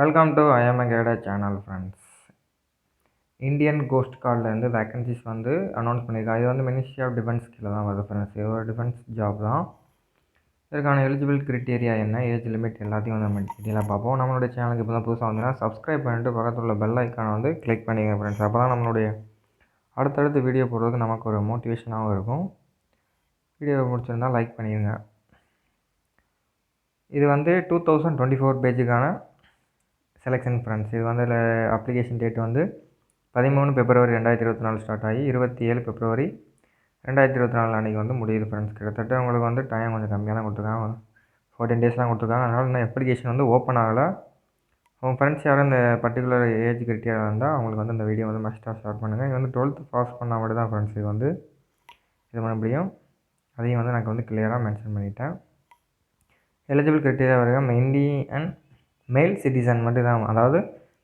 Welcome to ஐஎம் கைடா channel friends. Indian coast கார்ட்லேருந்து வேக்கன்சிஸ் வந்து அனௌன்ஸ் பண்ணியிருக்காங்க. இது வந்து மினிஸ்ட்ரி ஆஃப் டிஃபென்ஸ் கீழே தான் வருது ஃப்ரெண்ட்ஸ். இது ஒரு டிஃபென்ஸ் ஜாப் தான். இதற்கான எலிஜிபிள் கிரிட்டீரியா என்ன, ஏஜ் லிமிட் எல்லாத்தையும் வந்து நம்ம டீட்டெயிலாக பார்ப்போம். நம்மளுடைய சேனலுக்கு இப்போ தான் புதுசாக வந்தீங்கன்னா சப்ஸ்கிரைப் பண்ணிட்டு பக்கத்தில் உள்ள பெல் ஐக்கானை வந்து கிளிக் பண்ணிங்க ஃப்ரெண்ட்ஸ். அப்போ தான் நம்மளுடைய அடுத்தடுத்து வீடியோ போடுறதுக்கு நமக்கு ஒரு மோட்டிவேஷனாகவும் இருக்கும். வீடியோ முடிச்சிருந்தால் லைக் பண்ணிடுங்க. இது வந்து 2024 பேஜுக்கான செலெக்ஷன் ஃப்ரெண்ட்ஸ். இது வந்து அப்ளிகேஷன் டேட் வந்து 13 பிப்ரவரி 2024 ஸ்டார்ட் ஆகி 27 பிப்ரவரி 2024 அன்றைக்கி வந்து முடியுது ஃப்ரெண்ட்ஸ். கிட்டத்தட்ட உங்களுக்கு வந்து டைம் கொஞ்சம் கம்மியாக தான் கொடுத்துருக்காங்க, 14 டேஸ் தான் கொடுத்துருக்காங்க. அதனால் இன்னும் அப்ளிகேஷன் வந்து ஓப்பன் ஆகலை. உங்கள் ஃப்ரெண்ட்ஸ் யாரும் இந்த பர்டிகுலர் ஏஜ் கிரிட்டீரியா இருந்தால் அவங்களுக்கு வந்து இந்த வீடியோ வந்து மஸ்ட்டாக ஸ்டார்ட் பண்ணுங்கள். இது வந்து 12th பாஸ் பண்ணால் மட்டும் தான் ஃப்ரெண்ட்ஸ் இது வந்து இது பண்ண முடியும். அதையும் வந்து எனக்கு வந்து கிளியராக மென்ஷன் பண்ணிட்டேன். எலிஜிபிள் கிரிட்டீரியா வரைக்கும் இந்தியன் மேல் சிட்டிசன் மட்டும் தான், அதாவது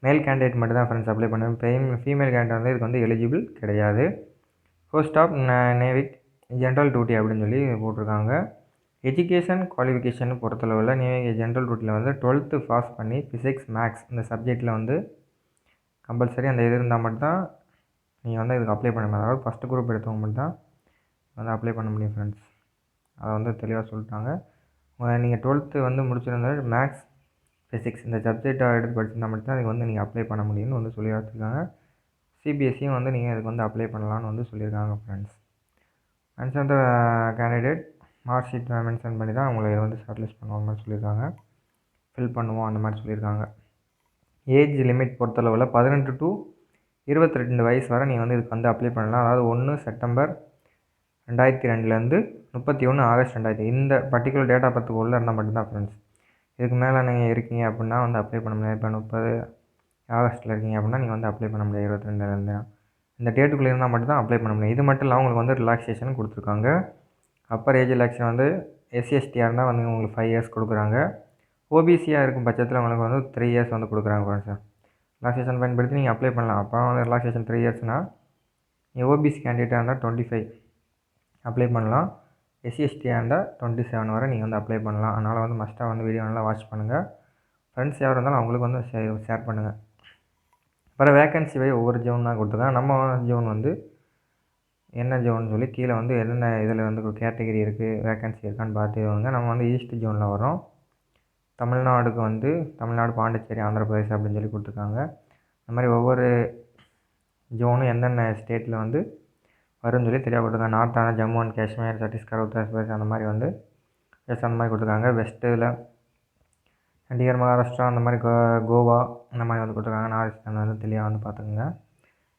மேல் கேண்டிடேட் மட்டும் தான் ஃப்ரெண்ட்ஸ் அப்ளை பண்ணுவேன். ஃபீமேல் கேண்டிடேட் வந்து இதுக்கு வந்து எலிஜிபிள் கிடையாது. Post of Navik general duty அப்படின்னு சொல்லி போட்டிருக்காங்க. எஜுகேஷன் குவாலிஃபிகேஷன் பொறுத்தளவில் நீங்கள் ஜென்ரல் டியூட்டியில் வந்து 12th பாஸ் பண்ணி ஃபிசிக்ஸ் மேக்ஸ் இந்த சப்ஜெக்டில் வந்து கம்பல்சரி அந்த இது இருந்தால் மட்டும்தான் நீங்கள் வந்து இதுக்கு அப்ளை பண்ண முடியும். அதாவது ஃபஸ்ட்டு குரூப் எடுத்தவங்க மட்டும் தான் வந்து அப்ளை பண்ண முடியும் ஃப்ரெண்ட்ஸ். அதை வந்து தெளிவாக சொல்லிட்டாங்க. நீங்கள் 12th வந்து முடிச்சிருந்தால் மேக்ஸ் ஃபிசிக்ஸ் இந்த சப்ஜெக்டை எடுத்து படிச்சிருந்தால் மட்டும்தான் இதுக்கு வந்து நீங்கள் அப்ளை பண்ண முடியும்னு வந்து சொல்லி வச்சுருக்காங்க. சிபிஎஸ்சியும் வந்து நீங்கள் இதுக்கு வந்து அப்ளை பண்ணலான்னு வந்து சொல்லியிருக்காங்க friends. Mention the candidate mark sheet mention பண்ணி தான் உங்களை வந்து ஷார்ட்லிஸ்ட் பண்ணுவாங்க மாதிரி சொல்லியிருக்காங்க. ஃபில் பண்ணுவோம் அந்த மாதிரி சொல்லியிருக்காங்க. ஏஜ் லிமிட் பொறுத்தளவில் 18 to 22 வயசு வரை நீங்கள் வந்து இதுக்கு வந்து அப்ளை பண்ணலாம். அதாவது 1 செப்டம்பர் 2002 31 ஆகஸ்ட் 2000 இந்த பர்டிகுலர் டேட் ஆஃப் பர்த்துக்கு உள்ளே இருந்தால் மட்டும்தான் ஃப்ரெண்ட்ஸ். இதுக்கு மேலே நீங்கள் இருக்கீங்க அப்படின்னா வந்து அப்ளை பண்ண முடியாது. இப்போ 30 ஆகஸ்ட்டில் இருக்கீங்க அப்படின்னா நீங்கள் வந்து அப்ளை பண்ண முடியாது. 22 இந்த டேட்டுக்குள்ளே இருந்தால் மட்டும்தான் அப்ளை பண்ண முடியும். இது மட்டும் இல்லாமல் உங்களுக்கு வந்து ரிலாக்ஸேஷன் கொடுத்துருக்காங்க. அப்பர் ஏஜ் ரிலாக்ஸேஷன் வந்து எஸ்சிஎஸ்டியாக இருந்தால் வந்து உங்களுக்கு 5 இயர்ஸ் கொடுக்குறாங்க. ஓபிசியாக இருக்கும் பட்சத்தில் உங்களுக்கு வந்து 3 இயர்ஸ் வந்து கொடுக்குறாங்க ஃப்ரெண்ட்ஸ். ரிலாக்ஸேஷன் பயன்படுத்தி நீங்கள் அப்ளை பண்ணலாம். அப்போ வந்து ரிலாக்ஸேஷன் 3 இயர்ஸ்னால் நீங்கள் ஓபிசி கேண்டிடேட்டாக இருந்தால் 25 அப்ளை பண்ணலாம். எஸ்சிஎஸ்டியாக இருந்தால் 27 வரை நீங்கள் வந்து அப்ளை பண்ணலாம். அதனால் வந்து மஸ்ட்டாக வந்து வீடியோ நல்லா வாட்ச் பண்ணுங்கள். ஃப்ரெண்ட்ஸ் யார் இருந்தாலும் அவங்களுக்கு வந்து ஷேர் பண்ணுங்கள். அப்புறம் வேக்கன்சி வை ஒவ்வொரு ஜோன் தான் கொடுத்துருக்காங்க. நம்ம ஜோன் வந்து என்ன ஜோன் சொல்லி கீழே வந்து என்னென்ன இதில் வந்து கேட்டகிரி இருக்குது, வேக்கன்சி இருக்கான்னு பார்த்துக்கோங்க. நம்ம வந்து ஈஸ்ட் ஜோனில் வரோம். தமிழ்நாடுக்கு வந்து தமிழ்நாடு, பாண்டிச்சேரி, ஆந்திரப்பிரதேஷ் அப்படின்னு சொல்லி கொடுத்துருக்காங்க. அந்த மாதிரி ஒவ்வொரு ஜோனும் எந்தெந்த ஸ்டேட்டில் வந்து வரும்னு சொல்லி தெளிவாக கொடுத்துருக்காங்க. நார்த்தான ஜம்மு அண்ட் காஷ்மீர், சத்தீஸ்கர், உத்தரப்பிரதேஷ் அந்த மாதிரி வந்து அந்த மாதிரி கொடுத்துருக்காங்க. வெஸ்ட்டில் சண்டிகர், மகாராஷ்டிரா அந்த மாதிரி கோவா அந்த மாதிரி வந்து கொடுத்துருக்காங்க. நார்த் வந்து தெளிவாக வந்து பார்த்துக்குங்க.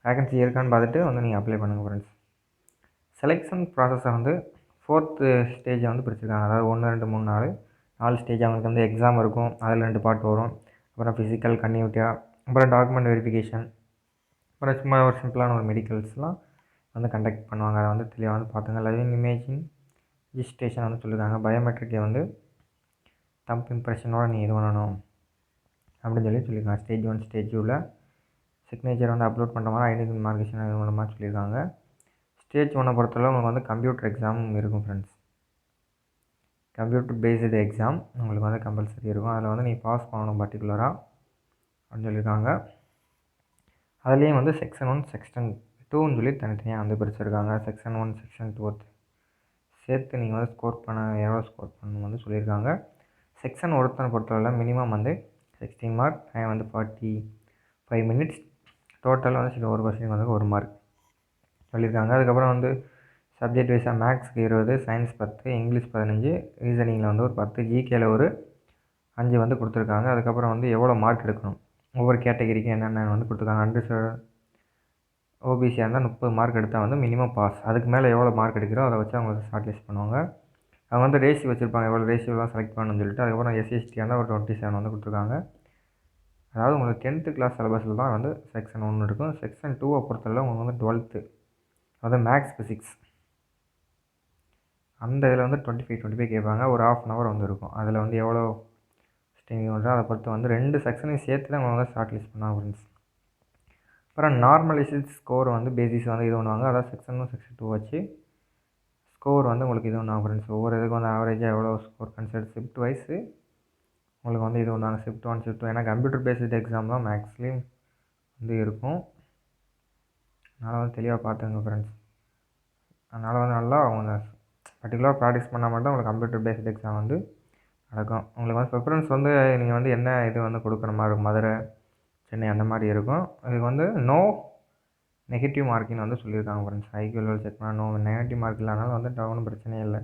வேகன்சி இருக்கான்னு பார்த்துட்டு வந்து நீங்கள் அப்ளை பண்ணுங்கள் ஃப்ரெண்ட்ஸ். செலெக்ஷன் ப்ராசஸை வந்து 4th ஸ்டேஜை வந்து பிரிச்சுருக்காங்க. அதாவது 1 2 3 4 ஸ்டேஜ். அவங்களுக்கு வந்து எக்ஸாம் இருக்கும், அதில் 2 பார்ட் வரும். அப்புறம் ஃபிசிக்கல் கன்டினியூட்டியாக, அப்புறம் டாக்குமெண்ட் வெரிஃபிகேஷன், அப்புறம் சும்மா ஒரு சிம்பிளான ஒரு மெடிக்கல்ஸ்லாம் வந்து கண்டக்ட் பண்ணுவாங்க. அதை வந்து தெளிவாக வந்து பார்த்துங்க. லைவிங் இமேஜிங் ரிஜிஸ்ட்ரேஷன் வந்து சொல்லியிருக்காங்க. பயோமெட்ரிக்கை வந்து தம்ப் இம்ப்ரெஷனோட நீ இது பண்ணணும் அப்படின்னு சொல்லியிருக்காங்க. ஸ்டேஜ் 1 ஸ்டேஜ் 2வில் சிக்னேச்சர் வந்து அப்லோட் பண்ணுற மாதிரி ஐடென்டி மார்க்கேஷன் இது பண்ணுற மாதிரி சொல்லியிருக்காங்க. ஸ்டேஜ் 1 பொறுத்தவரை உங்களுக்கு வந்து கம்ப்யூட்டர் எக்ஸாம் இருக்கும் ஃப்ரெண்ட்ஸ். கம்ப்யூட்டர் பேஸ்டு எக்ஸாம் உங்களுக்கு வந்து கம்பல்சரி இருக்கும். அதில் வந்து நீங்கள் பாஸ் பண்ணணும் பர்டிகுலராக அப்படின்னு சொல்லியிருக்காங்க. அதுலேயும் வந்து செக்ஷன் 1 செக்ஷன் 2ன்னு சொல்லி தனித்தனியாக வந்து பிரிச்சுருக்காங்க. செக்ஷன் 1 செக்ஷன் 2 சேர்த்து நீங்கள் வந்து ஸ்கோர் பண்ண எவ்வளோ ஸ்கோர் பண்ணணும் வந்து சொல்லியிருக்காங்க. செக்ஷன் ஒருத்தனை பொறுத்தவரை மினிமம் வந்து 16 மார்க், டைம் வந்து 45 மினிட்ஸ், டோட்டல் வந்து ஒரு கொஸ்டின் வந்து 1 மார்க் சொல்லியிருக்காங்க. அதுக்கப்புறம் வந்து சப்ஜெக்ட் வைஸாக மேக்ஸுக்கு 20, சயின்ஸ் 10, இங்கிலீஷ் 15, ரீசனிங்கில் வந்து ஒரு 10, ஜிகேயில் ஒரு 5 வந்து கொடுத்துருக்காங்க. அதுக்கப்புறம் வந்து எவ்வளோ மார்க் எடுக்கணும் ஒவ்வொரு கேட்டகிரிக்கும் என்னென்ன வந்து கொடுத்துருக்காங்க. அண்டர் ஓபிசியாக இருந்தால் 30 மார்க் எடுத்தால் வந்து மினிமம் பாஸ். அதுக்கு மேலே எவ்வளோ மார்க் எடுக்கிறோம் அதை வச்சு அவங்க ஷார்ட் லிஸ்ட் பண்ணுவாங்க. அவங்க வந்து ரேஷியோ வச்சுருப்பாங்க, எவ்வளோ ரேஷியோலாம் செலக்ட் பண்ணணும்னு சொல்லிட்டு. அதுக்கப்புறம் எஸ்சிஎஸ்டியாக இருந்தால் ஒரு 27 வந்து கொடுத்துருக்காங்க. அதாவது உங்களுக்கு 10th கிளாஸ் சிலபஸில் தான் வந்து செக்ஷன் 1 இருக்கும். செக்ஷன் 2 பொறுத்தவரை உங்களுக்கு வந்து 12th, அதாவது மேக்ஸ் ஃபிசிக்ஸ் அந்த இதில் வந்து 25 கேட்பாங்க. ஒரு 1/2 hour வந்து இருக்கும். அதில் வந்து எவ்வளோ ஸ்டேஜ் பண்ணுறோம் அதை பொறுத்து வந்து 2 செக்ஷனையும் சேர்த்து தான் அவங்க வந்து ஷார்ட் லிஸ்ட் பண்ணுவாங்க ஃப்ரெண்ட்ஸ். அப்புறம் நார்மலைஸ்ட் ஸ்கோர் வந்து பேசிஸ் வந்து இது பண்ணுவாங்க. அதாவது செக்ஷன் 1 செக்ஷன் 2 வச்சு ஸ்கோர் வந்து உங்களுக்கு இது பண்ணுவாங்க ஃப்ரெண்ட்ஸ். ஒவ்வொரு இதுக்கு வந்து ஆவரேஜாக எவ்வளோ ஸ்கோர் கன்சிடர் ஷிஃப்ட் வைஸு உங்களுக்கு வந்து இது ஒன்றாங்க ஷிஃப்ட் 1 ஷிஃப்ட் 2 ஏன்னா கம்ப்யூட்டர் பேஸ்டு எக்ஸாம் தான் மேக்ஸ்லேயும் வந்து இருக்கும். அதனால் வந்து தெளிவாக பார்த்துங்க ஃப்ரெண்ட்ஸ். அதனால் வந்து நல்லா அவங்க பர்டிகுலராக ப்ராக்டிஸ் பண்ணால் மட்டும் உங்களுக்கு கம்ப்யூட்டர் பேஸ்டு எக்ஸாம் வந்து நடக்கும். உங்களுக்கு வந்து ப்ரிஃபரன்ஸ் வந்து நீங்கள் வந்து என்ன இது வந்து கொடுக்குற மாதிரி இருக்கும், மதுரை, சென்னை அந்த மாதிரி இருக்கும். இதுக்கு வந்து நோ நெகட்டிவ் மார்க்கிங் வந்து சொல்லியிருக்காங்க ஃப்ரெண்ட்ஸ். ஐக்யூ லெவல் செக் பண்ணால் நோ நெகட்டிவ் மார்க் இல்லைனாலும் வந்து ஒன்றும் பிரச்சனையே இல்லை.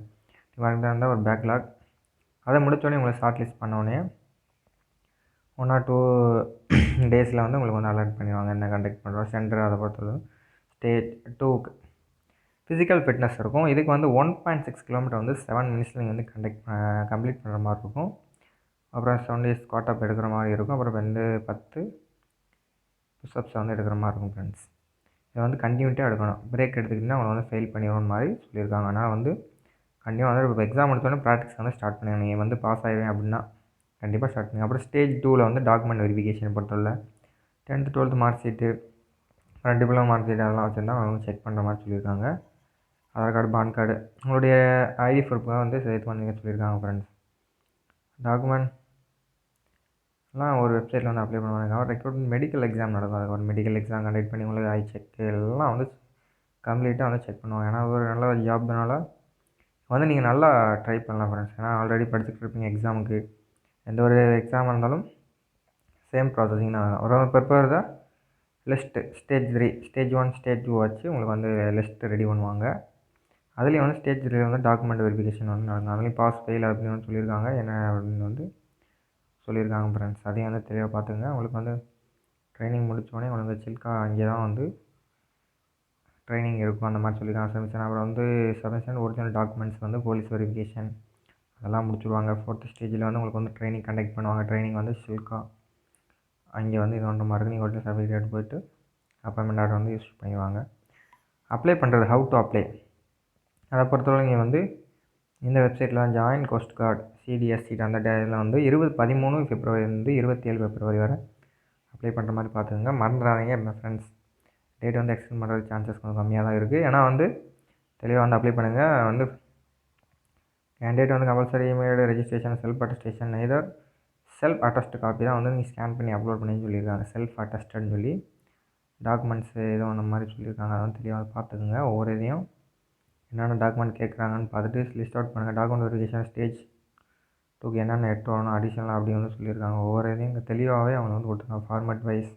மார்க் தான் இருந்தால் ஒரு பேக்லாக். அதை முடித்தோடனே உங்களை ஷார்ட் லிஸ்ட் பண்ணோடனே 1 or 2 டேஸில் வந்து உங்களுக்கு வந்து அலர்ட் பண்ணிடுவாங்க என்ன கண்டக்ட் பண்ணுறோம் சென்டர். அதை பொறுத்தவரை ஸ்டேஜ் 2க்கு ஃபிசிக்கல் ஃபிட்னஸ் இருக்கும். இதுக்கு வந்து 1.6 கிலோமீட்டர் வந்து 7 மினிட்ஸில் நீங்கள் வந்து கம்ப்ளீட் பண்ணுற மாதிரி இருக்கும். அப்புறம் 7 days ஸ்குவாட் அப் எடுக்கிற மாதிரி இருக்கும். அப்புறம் வந்து 10 புஷ்அப்ஸ் வந்து எடுக்கிற மாதிரி இருக்கும் ஃப்ரெண்ட்ஸ். இதை வந்து கண்டினியூட்டாக எடுக்கணும். பிரேக் எடுத்துக்கிட்டிங்கன்னா அவங்களை வந்து ஃபெயில் பண்ணிடுவோம் மாதிரி சொல்லியிருக்காங்க. ஆனால் வந்து கண்டிப்பாக வந்து இப்போ எக்ஸாம் முடித்தோடனே ப்ராக்டிஸ் வந்து ஸ்டார்ட் பண்ணுங்க. நீங்கள் வந்து பாஸ் ஆகிடுவேன் அப்படின்னா கண்டிப்பாக ஸ்டார்ட் பண்ணுங்கள். அப்புறம் ஸ்டேஜ் 2வில் வந்து டாக்குமெண்ட் வெரிஃபிகேஷன் பொறுத்தவரை 10th 12th மார்க் ஷீட்டு, அப்புறம் டிப்ளமோ மார்க் ஷீட் அதெல்லாம் வச்சுருந்தா அவங்க வந்து செக் பண்ணுற மாதிரி சொல்லியிருக்காங்க. ஆதார் கார்டு, பான் கார்டு, உங்களுடைய ஐடி ப்ரூஃப்லாம் வந்து சேர்த்து பண்ணிக்க சொல்லியிருக்காங்க ஃப்ரெண்ட்ஸ். டாக்குமெண்ட்லாம் ஒரு வெப்சைட்டில் வந்து அப்ளை பண்ணுவாங்க. ரெக்ரூட்மெண்ட் மெடிக்கல் எக்ஸாம் நடக்கும். அதுக்கு ஒரு மெடிக்கல் எக்ஸாம் கண்டக்ட் பண்ணி உங்களுக்கு ஐ செக் எல்லாம் வந்து கம்ப்ளீட்டாக வந்து செக் பண்ணுவாங்க. ஏன்னா ஒரு நல்ல ஒரு ஜாப்னால வந்து நீங்கள் நல்லா ட்ரை பண்ணலாம் ஃப்ரெண்ட்ஸ். ஏன்னா ஆல்ரெடி படிச்சுட்டு இருப்பீங்க எக்ஸாமுக்கு. எந்த ஒரு எக்ஸாமாக இருந்தாலும் சேம் ப்ராசஸிங் தான். ஒரு ப்ரிப்பேர் தான் லிஸ்ட்டு ஸ்டேஜ் 3, ஸ்டேஜ் 1, ஸ்டேஜ் 2 வச்சு உங்களுக்கு வந்து லிஸ்ட்டு ரெடி பண்ணுவாங்க. அதுலேயும் வந்து ஸ்டேஜ் 3 வந்து டாக்குமெண்ட் வெரிஃபிகேஷன் வந்து நடக்கும். அதுலேயும் பாஸ் ஃபெயில் அப்படின்னு சொல்லியிருக்காங்க. என்ன அப்படின்னு வந்து சொல்லியிருக்காங்க ஃப்ரெண்ட்ஸ். அதையும் வந்து தெளிவாக பார்த்துங்க. உங்களுக்கு வந்து ட்ரைனிங் முடித்தோடனே உங்களுக்கு சில்கா அங்கே தான் வந்து ட்ரைனிங் இருக்கும் அந்த மாதிரி சொல்லியிருக்காங்க. சப்மிஷன் அப்புறம் வந்து சப்மிஷன் ஒரிஜினல் டாக்குமெண்ட்ஸ் வந்து போலீஸ் வெரிஃபிகேஷன் அதெல்லாம் முடிச்சுடுவாங்க. 4th ஸ்டேஜில் வந்து உங்களுக்கு வந்து ட்ரைனிங் கண்டக்ட் பண்ணுவாங்க. ட்ரைனிங் வந்து சில்கா அங்கே வந்து இது ஒன்று மாதிரி நீங்கள் ஒரிஜினல் சர்டிஃபிகேட் போய்ட்டு அப்பாயின்மெண்ட் ஆர்டர் வந்து யூஸ் பண்ணிடுவாங்க. அப்ளை பண்ணுறது ஹவு டு அப்ளை அதை பொறுத்தவரை நீங்கள் வந்து இந்த வெப்சைட்டில் ஜாயின் கோஸ்ட் கார்டு சிடிஎஸ்சி அந்த டேயில் வந்து 13 பிப்ரவரிலேருந்து 27 பிப்ரவரி வரை அப்ளை பண்ணுற மாதிரி பார்த்துக்கோங்க. மறந்துடாதீங்க ஃப்ரெண்ட்ஸ். டேட் வந்து எக்ஸ்டெண்ட் பண்ணுறது சான்சஸ் கொஞ்சம் கம்மியாக தான் இருக்குது. ஏன்னா வந்து தெளிவாக வந்து அப்ளை பண்ணுங்கள். வந்து கேண்டிடேட் வந்து compulsory email registration self attestation இதர் செல்ஃப் அட்டஸ்ட் காப்பி தான் வந்து நீங்கள் ஸ்கேன் பண்ணி அப்லோட் பண்ணி சொல்லியிருக்காங்க. செல்ஃப் அட்டஸ்டட்னு சொல்லி டாக்குமெண்ட்ஸு ஏதோ அந்த மாதிரி சொல்லியிருக்காங்க. அதெல்லாம் தெளிவாக பார்த்துக்குங்க. ஒவ்வொரு இதையும் என்னென்ன டாக்குமெண்ட் கேட்குறாங்கன்னு பார்த்துட்டு லிஸ்ட் அவுட் பண்ணுங்கள். டாக்குமெண்ட் வெரிஃபிகேஷன் ஸ்டேஜ் 2க்கு என்னென்ன எடுத்து வரணும் அடிஷனலாக அப்படி வந்து சொல்லியிருக்காங்க. ஒவ்வொரு இதையும் இங்கே தெளிவாகவே அவங்க வந்து கொடுத்துருக்காங்க ஃபார்மேட் வைஸ்.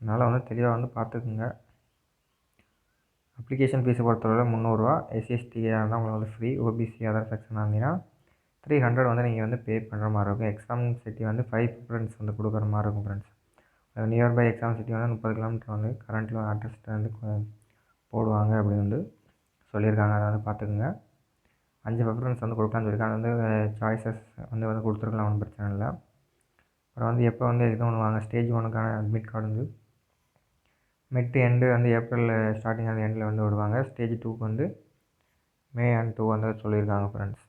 அதனால் வந்து தெளிவாக வந்து பார்த்துக்குங்க. அப்ளிகேஷன் ஃபீஸை பொறுத்தவரை 300 எஸ்சிஎஸ்டியாக இருந்தால் உங்களுக்கு வந்து ஃப்ரீ. ஓபிசி அதர் செக்ஷனாக இருந்தீங்கன்னா 300 வந்து நீங்கள் வந்து பே பண்ணுற மாதிரி இருக்கும். எக்ஸாம் சிட்டி வந்து 5 ப்ரிஃபரன்ஸ் வந்து கொடுக்குற மாதிரி இருக்கும் ஃப்ரெண்ட்ஸ். நியர்பை எக்ஸாம் சிட்டி வந்து 30 கிலோமீட்டர் வந்து கரண்ட்டில் அட்ரஸ் வந்து போடுவாங்க அப்படின்னு வந்து சொல்லியிருக்காங்க. அதை வந்து பார்த்துக்குங்க. 5 ப்ரிஃபரன்ஸ் வந்து கொடுக்கலான்னு சொல்லியிருக்காங்க. அது வந்து சாய்ஸஸ் வந்து கொடுத்துருக்கலாம், ஒன்றும் பிரச்சனை இல்லை. அப்புறம் வந்து எப்போ வந்து இது பண்ணுவாங்க ஸ்டேஜ் 1க்கான அட்மிட் கார்டு வந்து மிட் எண்டு வந்து ஏப்ரல் ஸ்டார்டிங் அந்த எண்டில் வந்து விடுவாங்க. ஸ்டேஜ் 2க்கு வந்து மே அண்ட் 2 வந்து சொல்லியிருக்காங்க ஃப்ரெண்ட்ஸ்.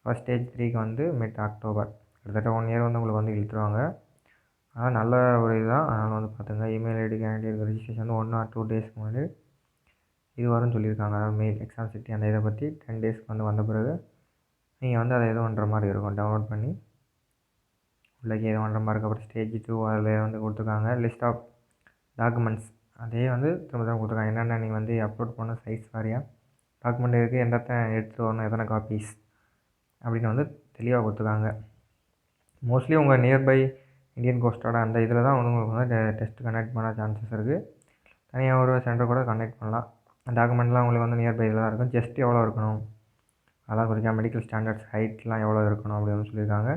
ஃபஸ்ட் ஸ்டேஜ் 3க்கு வந்து மிட் அக்டோபர். கிட்டத்தட்ட 1 இயர் வந்து உங்களுக்கு வந்து இழுத்துருவாங்க. அதனால் நல்ல ஒரு இதுதான். அதனால் வந்து பார்த்துங்க. இமெயில் ஐடி கேண்டிடேட் ரெஜிஸ்ட்ரேஷன் வந்து 1 or 2 டேஸ்க்கு முன்னாடி இது வரும்னு சொல்லியிருக்காங்க. அதாவது மெயில் எக்ஸாம் சிட்டி அந்த இதை பற்றி 10 டேஸ்க்கு வந்து வந்த பிறகு நீங்கள் வந்து அதை எது பண்ணுற மாதிரி இருக்கும். டவுன்லோட் பண்ணி உள்ளே எது பண்ணுற மாதிரி இருக்கும். அப்புறம் ஸ்டேஜ் 2 அதில் வந்து கொடுத்துருக்காங்க லிஸ்ட் ஆஃப் டாக்குமெண்ட்ஸ். அதே வந்து திரும்ப கொடுத்துருக்காங்க. என்னென்ன நீங்கள் வந்து அப்லோட் பண்ணணும் சைஸ் வாரியாக டாக்குமெண்ட் இருக்குது, எந்தத்தை எடுத்துகிட்டு வரணும், எத்தனை காப்பீஸ் அப்படின்னு வந்து தெளிவாக கொடுத்துருக்காங்க. மோஸ்ட்லி உங்கள் நியர்பை இந்தியன் கோஸ்டோட அந்த இதில் தான் வந்து உங்களுக்கு வந்து டெஸ்ட் கண்டக்ட் பண்ண சான்சஸ் இருக்குது. தனியாக ஒரு சென்டர் கூட கண்டக்ட் பண்ணலாம். டாக்குமெண்ட்லாம் உங்களுக்கு வந்து நியர்பை இதில் தான் இருக்கும். ஜஸ்ட் எவ்வளோ இருக்கணும் அதெல்லாம் குறிக்கா மெடிக்கல் ஸ்டாண்டர்ட்ஸ் ஹைட்லாம் எவ்வளோ இருக்கணும் அப்படின்னு சொல்லியிருக்காங்க.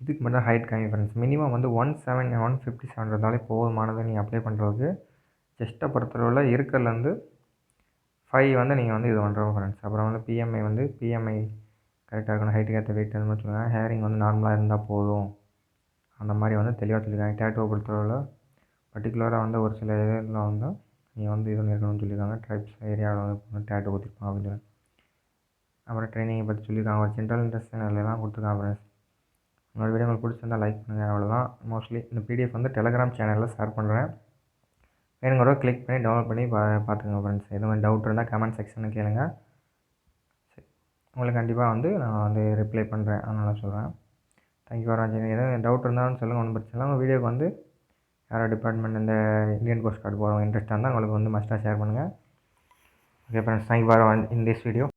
இதுக்கு மட்டும் ஹைட் கம்மி ஃப்ரெண்ட்ஸ். மினிமம் வந்து 157 இருந்தாலே போதுமானது நீங்கள் அப்ளை பண்ணுறதுக்கு. செஸ்ட்டை பொறுத்தளவில் இருக்கிறதுலேருந்து 5 வந்து நீங்கள் வந்து இது பண்ணுறோம் ஃப்ரெண்ட்ஸ். அப்புறம் வந்து பிஎம்ஐ கரெக்டாக இருக்கணும். ஹைட்டுக்கு ஏற்ற வெயிட் அந்த மாதிரி சொல்லுவாங்க. ஹேரிங் வந்து நார்மலாக இருந்தால் போதும் அந்த மாதிரி வந்து தெளிவாக சொல்லியிருக்காங்க. டேட்டோவை பொறுத்தளவில் பர்டிகுலராக வந்து ஒரு சில இதில் வந்து நீங்கள் வந்து இது இருக்கணும்னு சொல்லியிருக்காங்க. ட்ரைப்ஸ் ஏரியாவில் வந்து டேட்டோ கொடுத்துருப்பாங்க அப்படின்னு சொல்லி. அப்புறம் ட்ரைனிங்கை பற்றி சொல்லியிருக்காங்க. ஒரு ஜென்ரல் இன்ட்ரெஸ்ட் எல்லாம் கொடுத்துருக்காங்க ஃப்ரெண்ட்ஸ். உங்களோட வீடியோ உங்களுக்கு பிடிச்சிருந்தால் லைக் பண்ணுங்கள். அவ்வளோதான். மோஸ்ட்லி இந்த பிடிஎஃப் வந்து டெலகிராம் சேனலில் ஷேர் பண்ணுறேன். வேணுங்கிற கிளிக் பண்ணி டவுன்லோட் பண்ணி பார்த்துங்க ஃப்ரெண்ட்ஸ். எதுவும் டவுட் இருந்தால் கமெண்ட் செக்ஷனில் கேளுங்க. உங்களுக்கு கண்டிப்பாக வந்து நான் வந்து ரிப்ளை பண்ணுறேன். அதனால் சொல்கிறேன். தேங்க்யூ ஃபார் வாட்சிங். எதுவும் டவுட் இருந்தாலும் சொல்லுங்கள், ஒன்றும் பிரச்சனை இல்லை. உங்கள் வீடியோக்கு வந்து யாரோ டிபார்ட்மெண்ட் இந்த இந்தியன் கோஸ்ட் கார்டு போகிறவங்க இன்ட்ரெஸ்ட்டாக இருந்தால் உங்களுக்கு வந்து மஸ்ட்டாக ஷேர் பண்ணுங்கள். Okay friends, thank you for in this video.